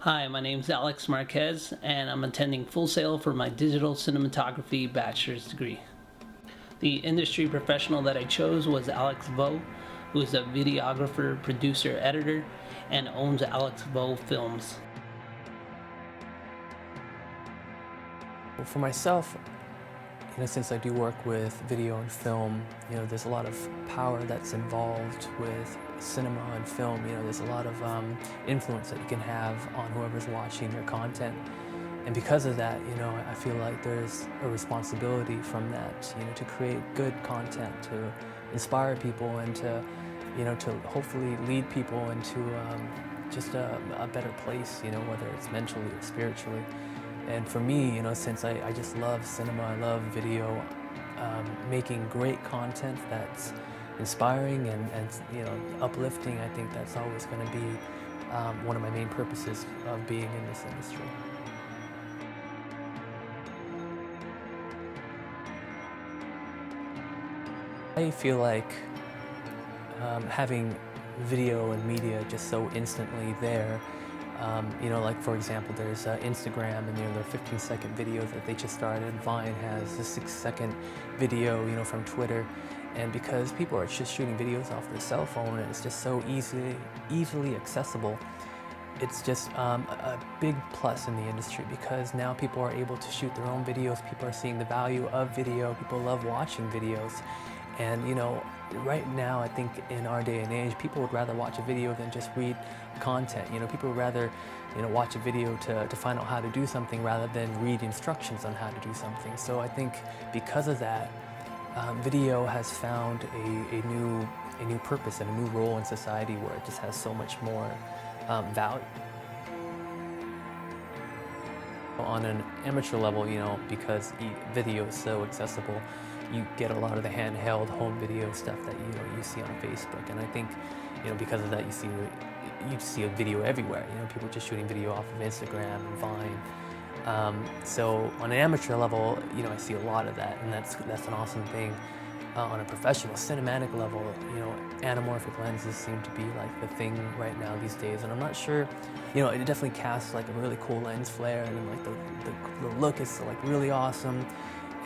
Hi, my name is Alex Marquez, and I'm attending Full Sail for my digital cinematography bachelor's degree. The industry professional that I chose was Alex Vo, who is a videographer, producer, editor, and owns Alex Vo Films. Well, for myself, since I do work with video and film, there's a lot of power that's involved with cinema and film. There's a lot of influence that you can have on whoever's watching your content. And because of that, I feel like there's a responsibility from that, to create good content, to inspire people and to hopefully lead people into just a better place, whether it's mentally or spiritually. And for me, since I just love cinema, I love video, making great content that's inspiring and uplifting, I think that's always going to be one of my main purposes of being in this industry. I feel like having video and media just so instantly there. Like for example, there's Instagram, and there are 15-second videos that they just started. Vine has a 6-second video, from Twitter, and because people are just shooting videos off their cell phone, and it's just so easily accessible. It's just a big plus in the industry because now people are able to shoot their own videos. People are seeing the value of video. People love watching videos, and right now, I think in our day and age, people would rather watch a video than just read content. People would rather, watch a video to find out how to do something rather than read instructions on how to do something. So I think because of that, video has found a new purpose and a new role in society where it just has so much more value. On an amateur level, because video is so accessible, you get a lot of the handheld home video stuff that you see on Facebook, and I think because of that you see a video everywhere. People just shooting video off of Instagram and Vine. So on an amateur level, I see a lot of that, and that's an awesome thing. On a professional cinematic level, anamorphic lenses seem to be like the thing right now these days, and I'm not sure. It definitely casts like a really cool lens flare, and like the look is like really awesome.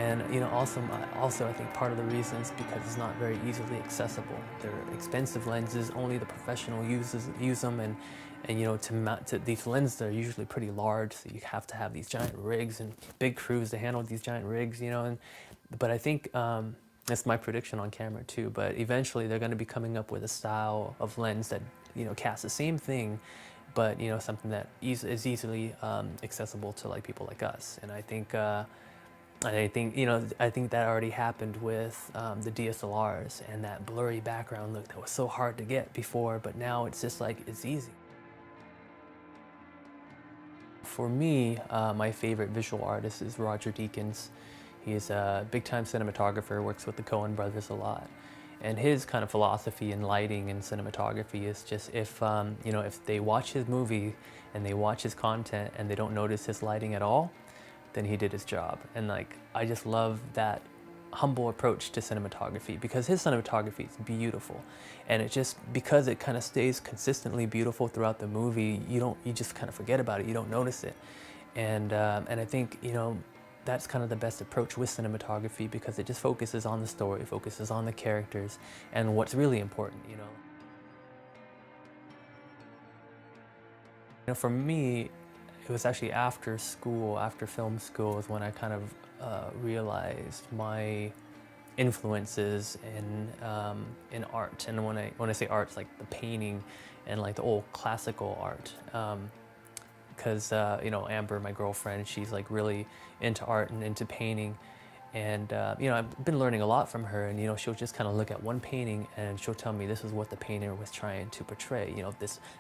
And also I think part of the reason is because it's not very easily accessible. They're expensive lenses. Only the professional use them, and to mount to these lenses, they're usually pretty large, so you have to have these giant rigs and big crews to handle these giant rigs. But I think that's my prediction on camera too. But eventually, they're going to be coming up with a style of lens that casts the same thing, but something that is easily accessible to like people like us. And I think that already happened with the DSLRs and that blurry background look that was so hard to get before, but now it's just like it's easy. For me, my favorite visual artist is Roger Deakins. He's a big-time cinematographer, works with the Coen brothers a lot. And his kind of philosophy in lighting and cinematography is just if they watch his movie and they watch his content and they don't notice his lighting at all, then he did his job. And like, I just love that humble approach to cinematography because his cinematography is beautiful. And it just, because it kind of stays consistently beautiful throughout the movie, you just kind of forget about it, you don't notice it. And I think, that's kind of the best approach with cinematography because it just focuses on the story, focuses on the characters and what's really important. For me, it was actually after school, after film school, is when I kind of realized my influences in art. And when I say art, it's like the painting and like the old classical art. Because Amber, my girlfriend, she's like really into art and into painting, and I've been learning a lot from her. And she'll just kind of look at one painting and she'll tell me this is what the painter was trying to portray. It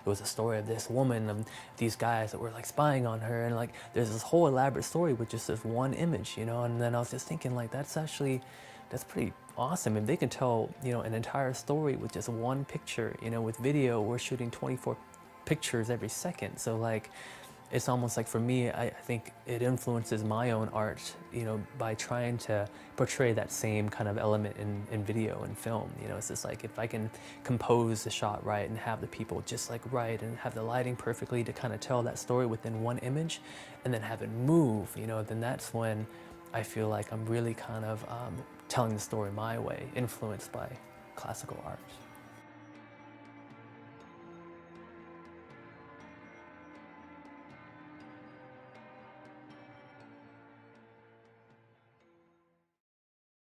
was a story of this woman and these guys that were like spying on her, and like there's this whole elaborate story with just this one image. And then I was just thinking like that's pretty awesome if they can tell an entire story with just one picture. With video, we're shooting 24 pictures every second, so like it's almost like for me, I think it influences my own art, you know, by trying to portray that same kind of element in video and film. You know, it's just like if I can compose the shot right and have the people just like right and have the lighting perfectly to kind of tell that story within one image and then have it move, you know, then that's when I feel like I'm really kind of telling the story my way, influenced by classical art.